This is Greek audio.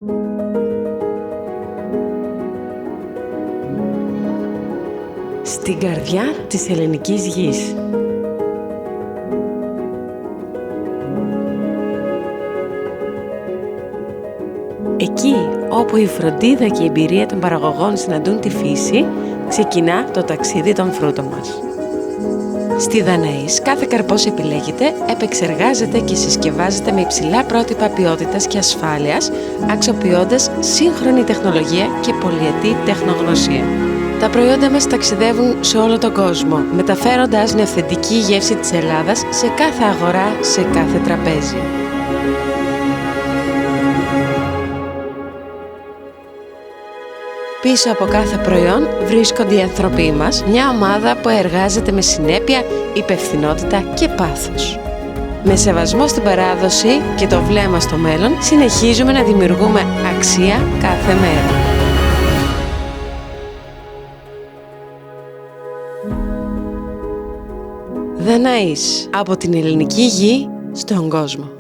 Στην καρδιά της ελληνικής γης. Εκεί όπου η φροντίδα και η εμπειρία των παραγωγών συναντούν τη φύση, ξεκινά το ταξίδι των φρούτων μας. Στη Δαναής, κάθε καρπός επιλέγεται, επεξεργάζεται και συσκευάζεται με υψηλά πρότυπα ποιότητας και ασφάλειας, αξιοποιώντας σύγχρονη τεχνολογία και πολυετή τεχνογνωσία. Τα προϊόντα μας ταξιδεύουν σε όλο τον κόσμο, μεταφέροντας την αυθεντική γεύση της Ελλάδας σε κάθε αγορά, σε κάθε τραπέζι. Πίσω από κάθε προϊόν βρίσκονται οι άνθρωποι μας, μια ομάδα που εργάζεται με συνέπεια, υπευθυνότητα και πάθος. Με σεβασμό στην παράδοση και το βλέμμα στο μέλλον, συνεχίζουμε να δημιουργούμε αξία κάθε μέρα. Δαναής, από την ελληνική γη στον κόσμο.